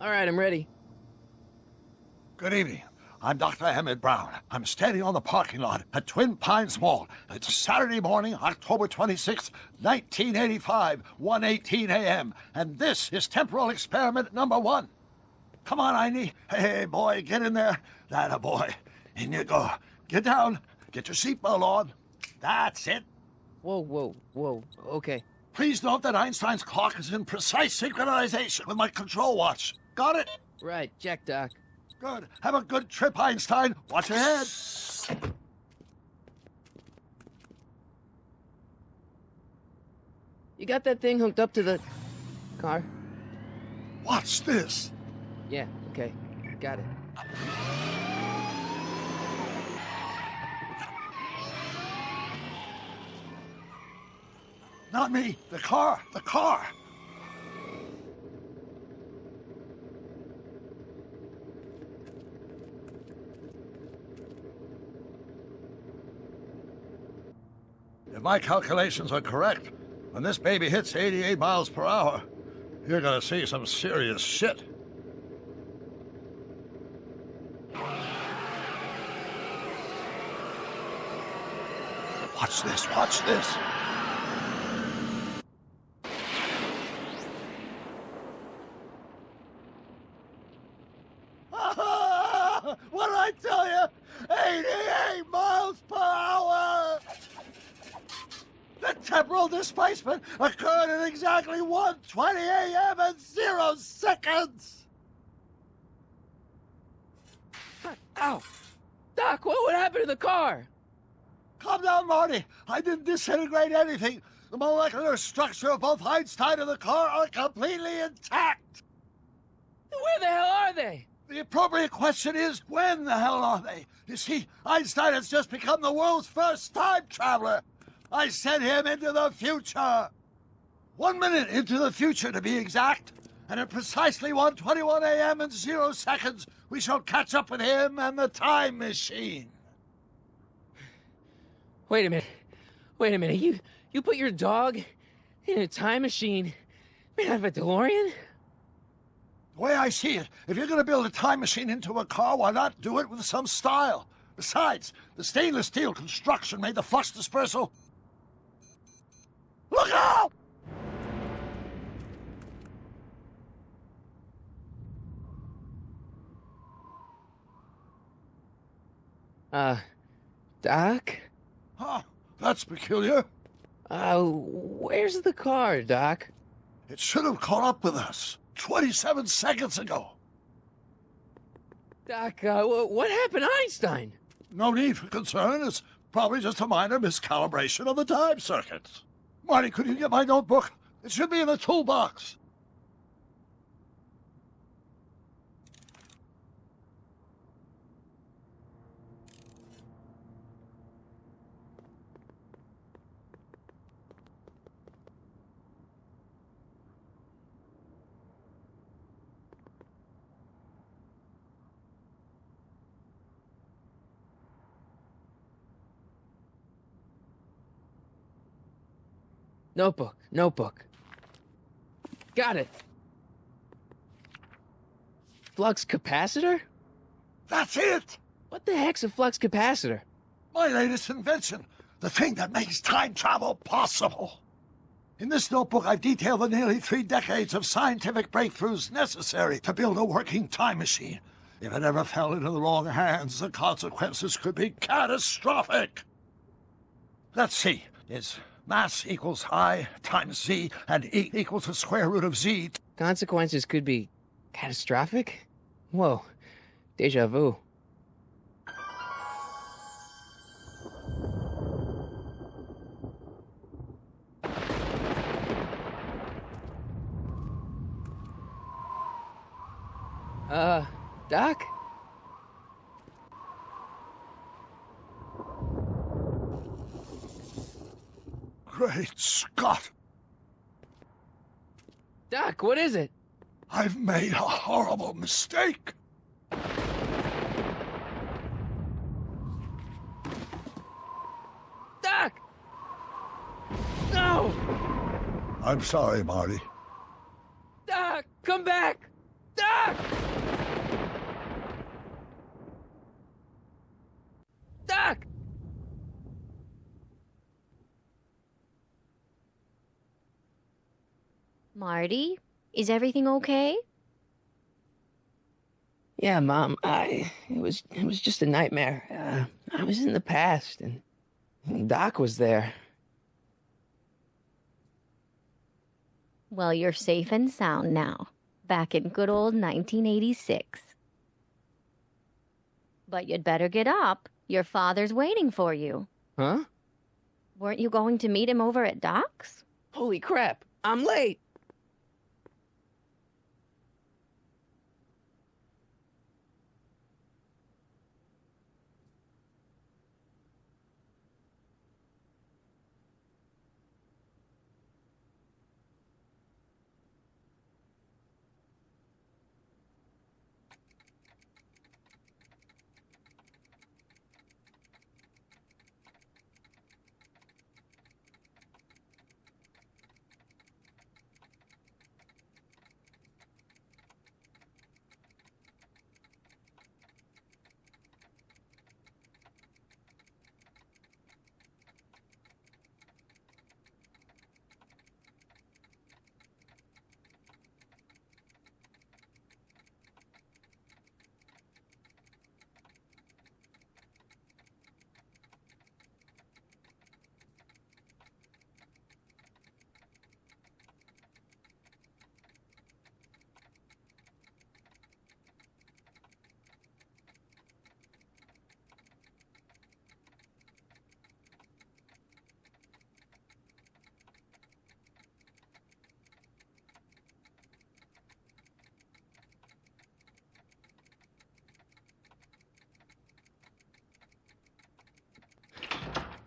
All right, I'm ready. Good evening. I'm Dr. Emmett Brown. I'm standing on the parking lot at Twin Pines Mall. It's Saturday morning, October 26, 1985, 1:18 a.m. And this is temporal experiment number 1. Come on, Einie. Hey, boy, get in there. That a boy. In you go. Get down. Get your seatbelt on. That's it. Whoa. Okay. Please note that Einstein's clock is in precise synchronization with my control watch. Got it? Right, check, Doc. Good. Have a good trip, Einstein. Watch your head. You got that thing hooked up to the car? Watch this. Yeah, okay. Got it. Not me. The car. The car. If my calculations are correct, when this baby hits 88 miles per hour, you're gonna see some serious shit. Watch this, watch this. What did I tell you? 88 miles per hour! The temporal displacement occurred at exactly 1:20 a.m. and 0 seconds! Ow! Doc, what happened to the car? Calm down, Marty. I didn't disintegrate anything. The molecular structure of both Einstein and the car are completely intact. Where the hell are they? The appropriate question is, when the hell are they? You see, Einstein has just become the world's first time traveler. I sent him into the future. 1 minute into the future, to be exact. And at precisely 1:21 a.m. and 0 seconds, we shall catch up with him and the time machine. Wait a minute. You put your dog in a time machine made out of a DeLorean? The way I see it, if you're going to build a time machine into a car, why not do it with some style? Besides, the stainless steel construction made the flux dispersal. Look out! Doc? Huh, that's peculiar. Where's the car, Doc? It should have caught up with us 27 seconds ago. Doc, what happened to Einstein? No need for concern. It's probably just a minor miscalibration of the time circuits. Marty, could you get my notebook? It should be in the toolbox. Notebook. Got it. Flux capacitor? That's it! What the heck's a flux capacitor? My latest invention. The thing that makes time travel possible. In this notebook, I've detailed the nearly 3 decades of scientific breakthroughs necessary to build a working time machine. If it ever fell into the wrong hands, the consequences could be catastrophic. Let's see. It's mass equals I times Z, and E equals the square root of Z. Consequences could be catastrophic? Whoa, deja vu. Doc? Great Scott! Doc, what is it? I've made a horrible mistake. Doc! No! I'm sorry, Marty. Doc, come back! Doc! Doc! Marty, is everything okay? Yeah, Mom, it was just a nightmare. I was in the past, and Doc was there. Well, you're safe and sound now, back in good old 1986. But you'd better get up. Your father's waiting for you. Huh? Weren't you going to meet him over at Doc's? Holy crap, I'm late!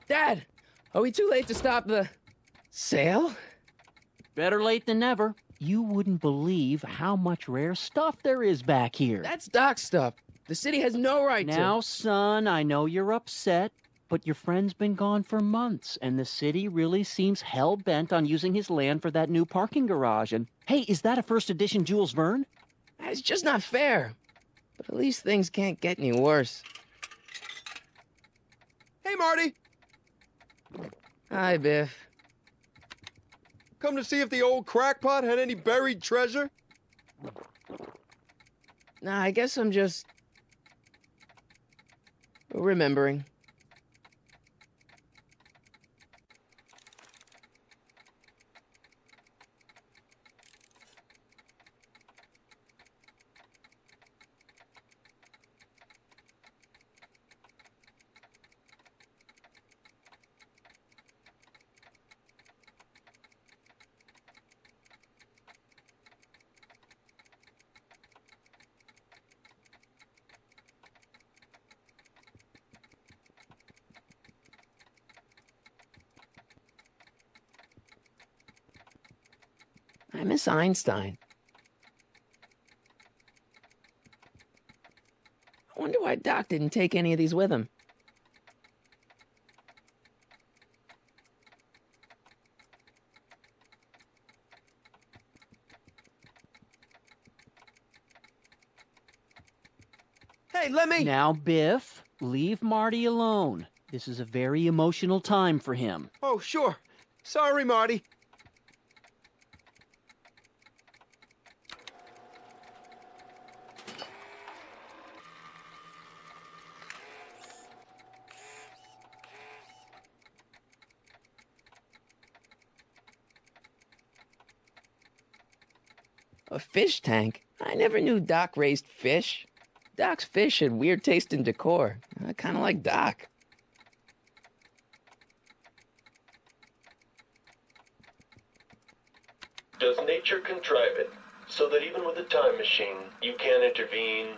Dad, are we too late to stop the sale? Better late than never. You wouldn't believe how much rare stuff there is back here. That's Doc's stuff. The city has no right to. Now, son, I know you're upset, but your friend's been gone for months, and the city really seems hell-bent on using his land for that new parking garage. And, hey, is that a first edition Jules Verne? It's just not fair. But at least things can't get any worse. Hey, Marty! Hi, Biff. Come to see if the old crackpot had any buried treasure? Nah, I guess I'm just remembering. I miss Einstein. I wonder why Doc didn't take any of these with him. Hey, let me... Now, Biff, leave Marty alone. This is a very emotional time for him. Oh, sure. Sorry, Marty. A fish tank? I never knew Doc raised fish. Doc's fish had weird taste in decor. I kind of like Doc. Does nature contrive it so that even with a time machine, you can intervene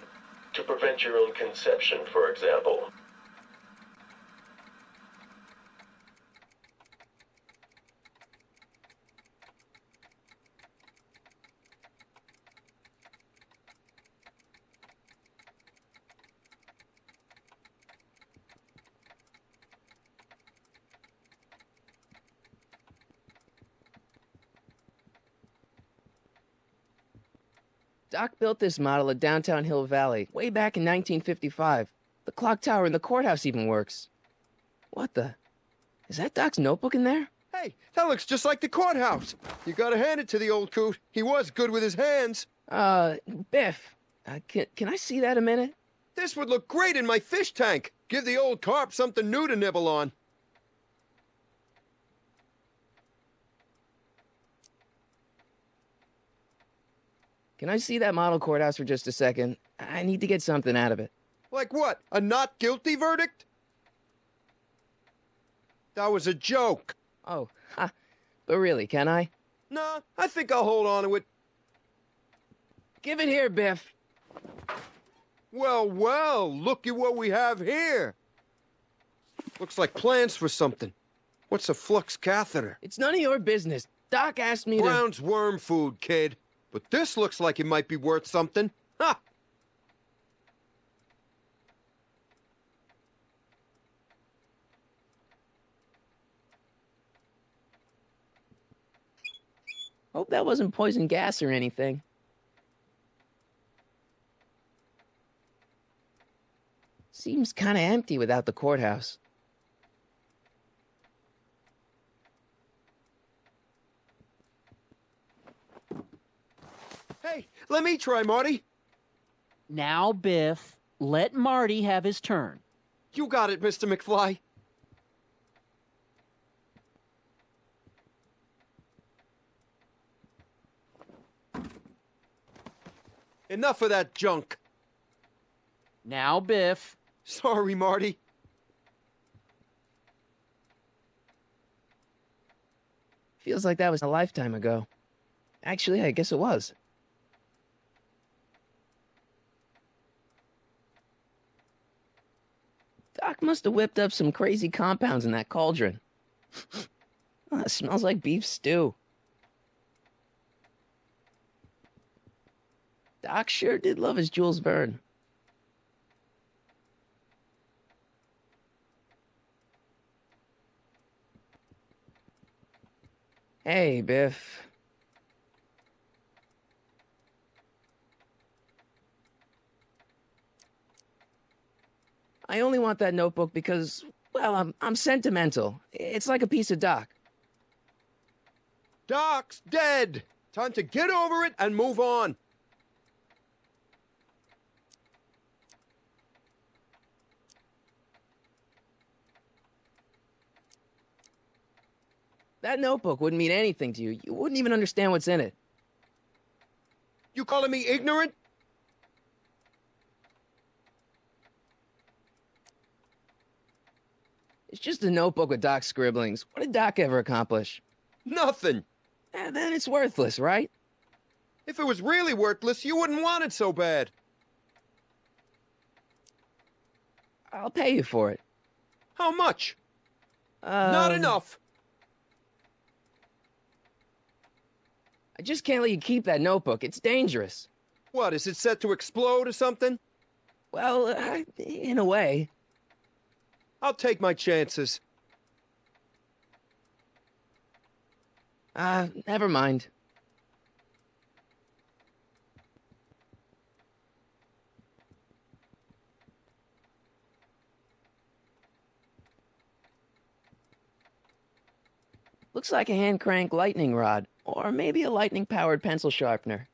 to prevent your own conception, for example? Doc built this model at downtown Hill Valley way back in 1955. The clock tower in the courthouse even works. What the? Is that Doc's notebook in there? Hey, that looks just like the courthouse. You gotta hand it to the old coot. He was good with his hands. Biff, can I see that a minute? This would look great in my fish tank. Give the old carp something new to nibble on. Can I see that model courthouse for just a second? I need to get something out of it. Like what? A not guilty verdict? That was a joke. Oh, ha. But really, can I? Nah, I think I'll hold on to it. Give it here, Biff. Well, well, look at what we have here. Looks like plans for something. What's a flux catheter? It's none of your business. Doc asked me to... Brown's worm food, kid. But this looks like it might be worth something. Ha! Hope that wasn't poison gas or anything. Seems kind of empty without the courthouse. Hey, let me try, Marty. Now, Biff, let Marty have his turn. You got it, Mr. McFly. Enough of that junk. Now, Biff. Sorry, Marty. Feels like that was a lifetime ago. Actually, I guess it was. Doc must have whipped up some crazy compounds in that cauldron. Oh, it smells like beef stew. Doc sure did love his Jules Verne. Hey, Biff. I only want that notebook because, well, I'm sentimental. It's like a piece of Doc. Doc's dead. Time to get over it and move on. That notebook wouldn't mean anything to you. You wouldn't even understand what's in it. You calling me ignorant? It's just a notebook with Doc's scribblings. What did Doc ever accomplish? Nothing. Then it's worthless, right? If it was really worthless, you wouldn't want it so bad. I'll pay you for it. How much? Not enough. I just can't let you keep that notebook. It's dangerous. What, is it set to explode or something? Well, in a way. I'll take my chances. Never mind. Looks like a hand crank lightning rod, or maybe a lightning powered pencil sharpener.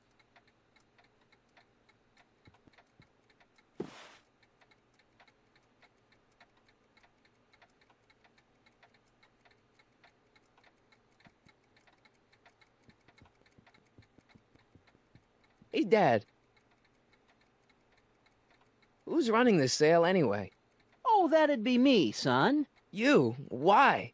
Hey, Dad. Who's running this sale anyway? Oh, that'd be me, son. You? Why?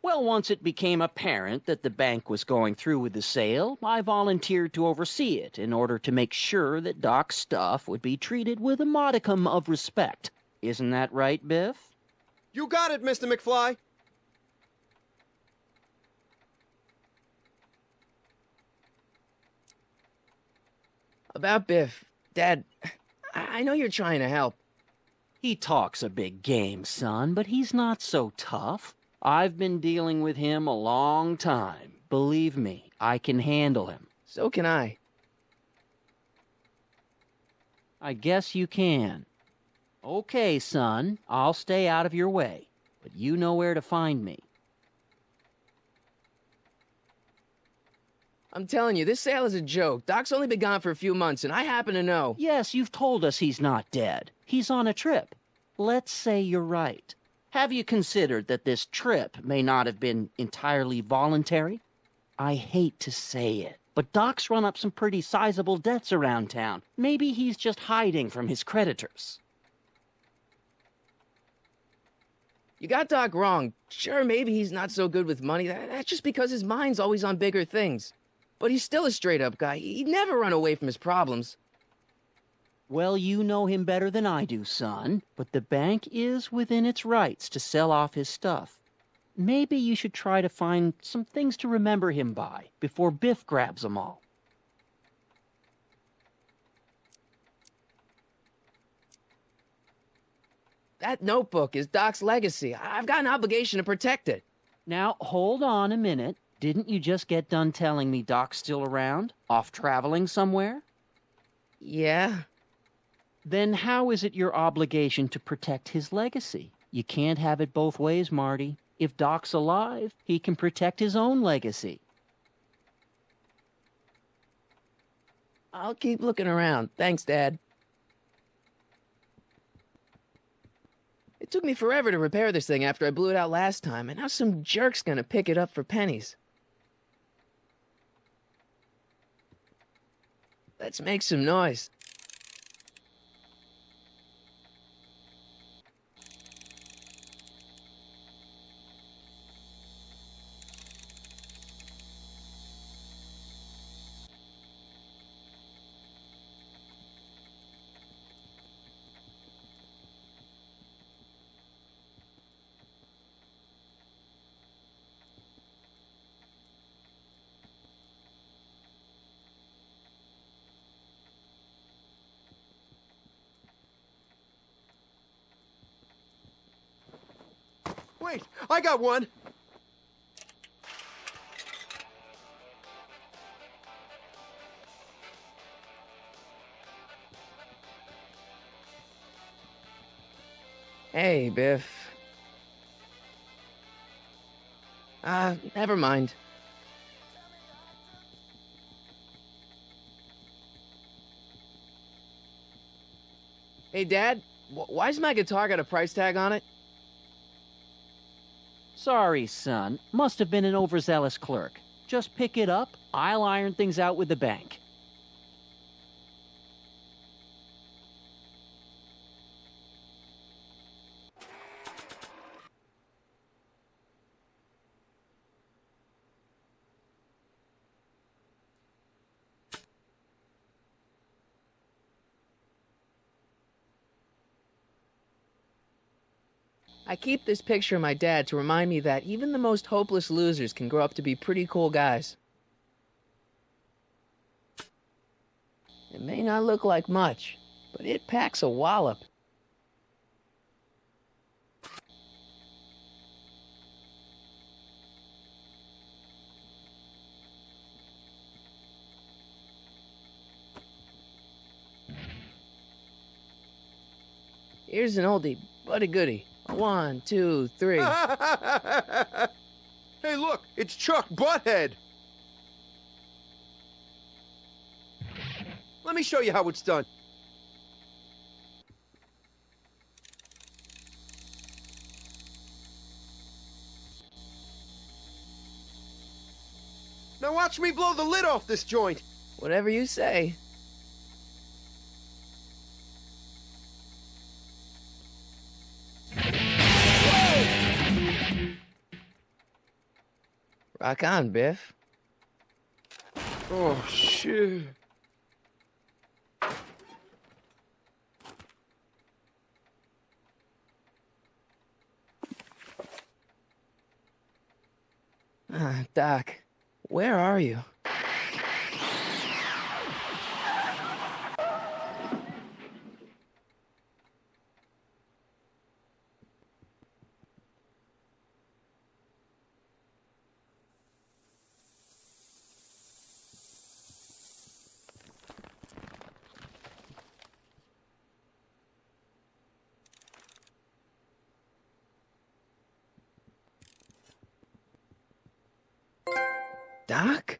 Well, once it became apparent that the bank was going through with the sale, I volunteered to oversee it in order to make sure that Doc's stuff would be treated with a modicum of respect. Isn't that right, Biff? You got it, Mr. McFly. About Biff, Dad, I know you're trying to help. He talks a big game, son, but he's not so tough. I've been dealing with him a long time. Believe me, I can handle him. So can I. I guess you can. Okay, son, I'll stay out of your way, but you know where to find me. I'm telling you, this sale is a joke. Doc's only been gone for a few months, and I happen to know. Yes, you've told us he's not dead. He's on a trip. Let's say you're right. Have you considered that this trip may not have been entirely voluntary? I hate to say it, but Doc's run up some pretty sizable debts around town. Maybe he's just hiding from his creditors. You got Doc wrong. Sure, maybe he's not so good with money. That's just because his mind's always on bigger things. But he's still a straight-up guy. He'd never run away from his problems. Well, you know him better than I do, son, but the bank is within its rights to sell off his stuff. Maybe you should try to find some things to remember him by before Biff grabs them all. That notebook is Doc's legacy. I've got an obligation to protect it. Now, hold on a minute. Didn't you just get done telling me Doc's still around? Off traveling somewhere? Yeah? Then how is it your obligation to protect his legacy? You can't have it both ways, Marty. If Doc's alive, he can protect his own legacy. I'll keep looking around. Thanks, Dad. It took me forever to repair this thing after I blew it out last time, and now some jerk's gonna pick it up for pennies. Let's make some noise. Wait, I got one! Hey, Biff. Never mind. Hey, Dad, why's my guitar got a price tag on it? Sorry, son. Must have been an overzealous clerk. Just pick it up. I'll iron things out with the bank. I keep this picture of my dad to remind me that even the most hopeless losers can grow up to be pretty cool guys. It may not look like much, but it packs a wallop. Here's an oldie, but a goodie. 1, 2, 3. Hey, look, it's Chuck Butthead. Let me show you how it's done. Now watch me blow the lid off this joint. Whatever you say. Rock on, Biff. Oh, shit. Doc, where are you? Doc?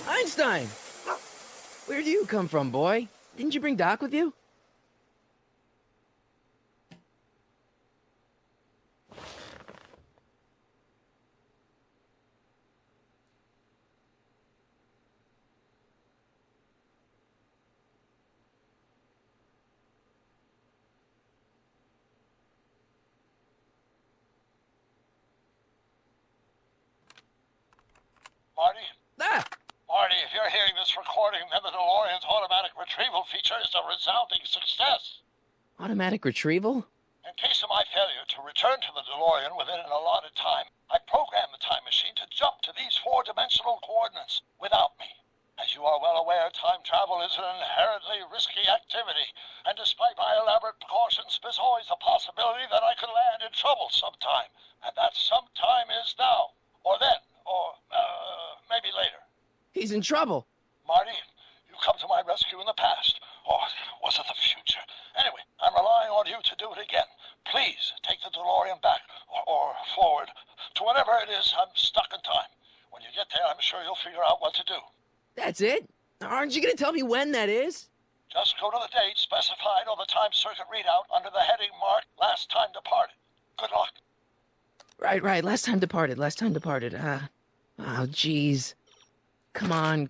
Einstein! Where'd you come from, boy? Didn't you bring Doc with you? Marty? Ah! Marty, if you're hearing this recording, then the DeLorean's automatic retrieval feature is a resounding success. Automatic retrieval? In case of my failure to return to the DeLorean within an allotted time, I programmed the time machine to jump to these four-dimensional coordinates without me. As you are well aware, time travel is an inherently risky activity, and despite my elaborate precautions, there's always the possibility that I could land in trouble sometime, and that sometime is now, or then, or maybe later. He's in trouble. Marty, you come to my rescue in the past, or was it the future? Anyway, I'm relying on you to do it again. Please take the DeLorean back, or forward, to whenever it is I'm stuck in time. When you get there, I'm sure you'll figure out what to do. That's it? Aren't you gonna tell me when that is? Just go to the date specified on the time circuit readout under the heading marked Last Time Departed. Good luck. Right. Last time departed. Oh, jeez. Come on.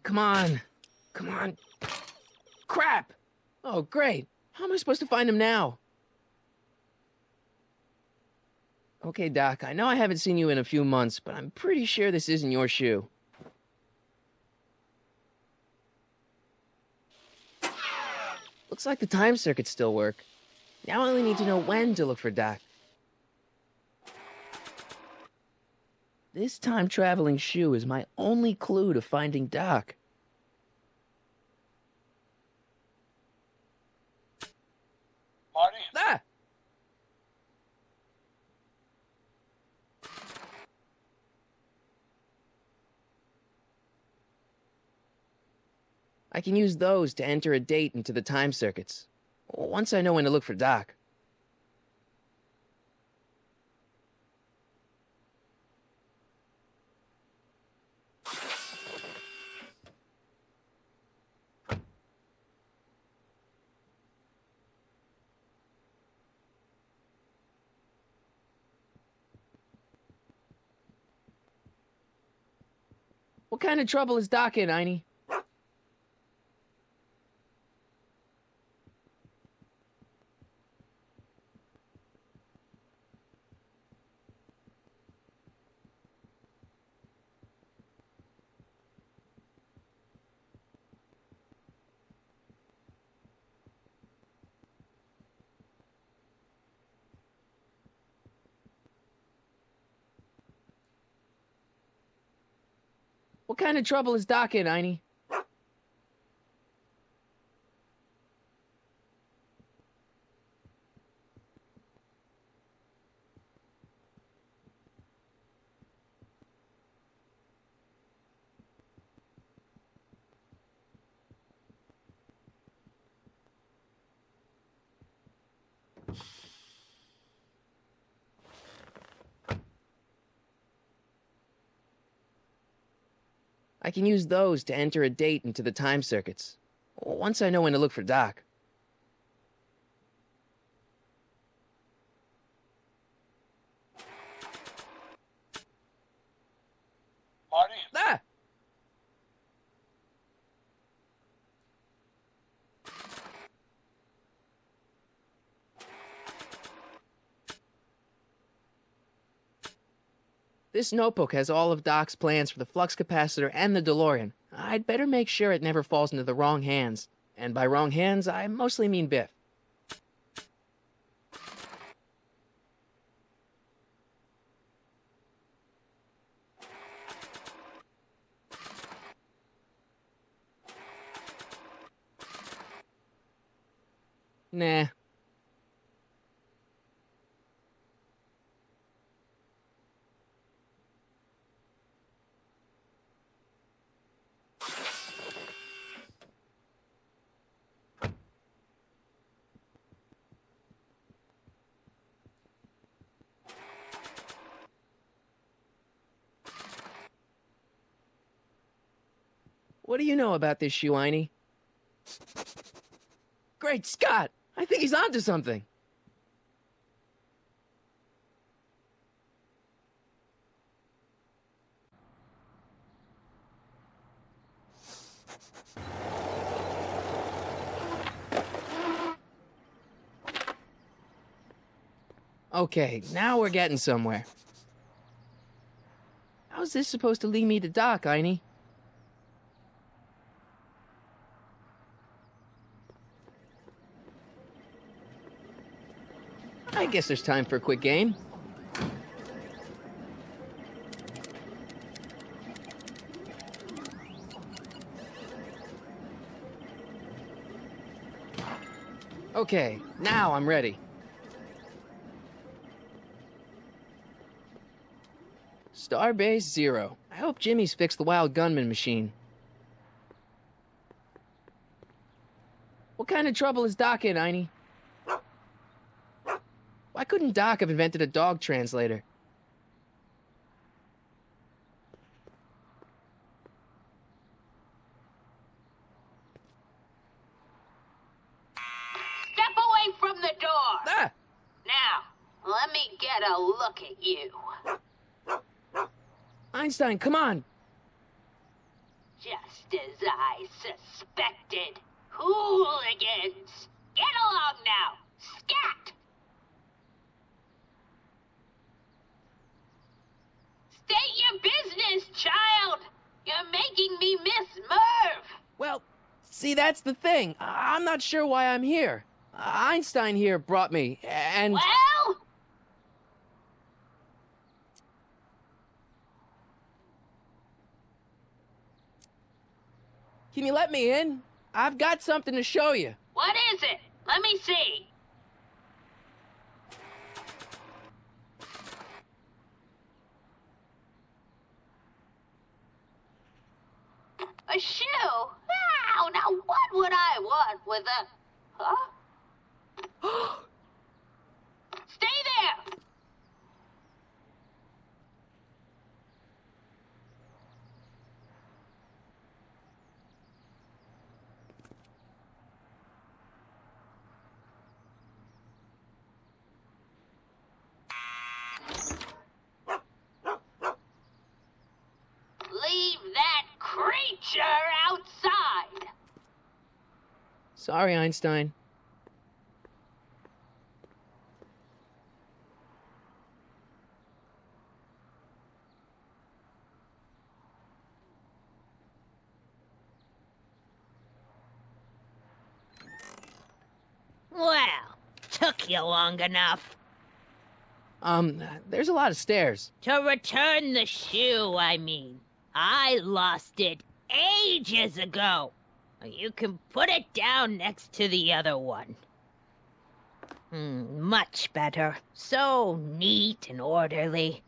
Crap! Oh, great. How am I supposed to find him now? Okay, Doc, I know I haven't seen you in a few months, but I'm pretty sure this isn't your shoe. Looks like the time circuits still work. Now I only need to know when to look for Doc. This time-traveling shoe is my only clue to finding Doc. Marty? Ah! I can use those to enter a date into the time circuits. Once I know when to look for Doc. What kind of trouble is Doc in, Einie? What kind of trouble is Doc in, Einie? I can use those to enter a date into the time circuits. Once I know when to look for Doc. Marty? Ah! This notebook has all of Doc's plans for the flux capacitor and the DeLorean. I'd better make sure it never falls into the wrong hands. And by wrong hands, I mostly mean Biff. Nah. What do you know about this shoe, Einie? Great Scott! I think he's onto something. Okay, now we're getting somewhere. How's this supposed to lead me to Doc, Einie? I guess there's time for a quick game. Okay, now I'm ready. Starbase 0. I hope Jimmy's fixed the Wild Gunman machine. What kind of trouble is Doc in, Einie? Why couldn't Doc have invented a dog translator? Step away from the door! Ah! Now, let me get a look at you. Einstein, come on! Just as I suspected. Hooligans! Get along now! Scat! State your business, child! You're making me miss Merv! Well, see, that's the thing. I'm not sure why I'm here. Einstein here brought me, and... Well? Can you let me in? I've got something to show you. What is it? Let me see. A shoe? Wow, now what would I want with a... Huh? Stay there! Leave that creature outside! Sorry, Einstein. Well, took you long enough. There's a lot of stairs. To return the shoe, I mean. I lost it ages ago. You can put it down next to the other one. Much better. So neat and orderly.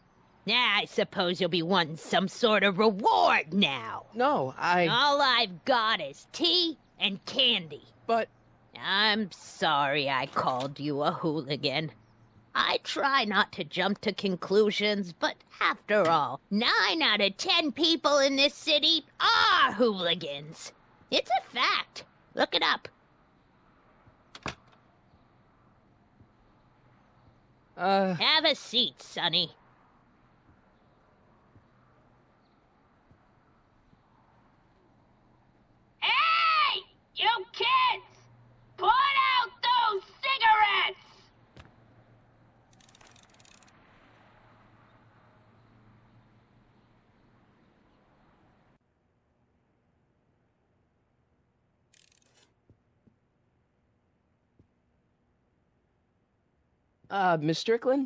I suppose you'll be wanting some sort of reward now. No, All I've got is tea and candy. But... I'm sorry I called you a hooligan. I try not to jump to conclusions, but after all, 9 out of 10 people in this city are hooligans. It's a fact. Look it up. Have a seat, Sonny. Hey! You kids! Put out those cigarettes! Miss Strickland?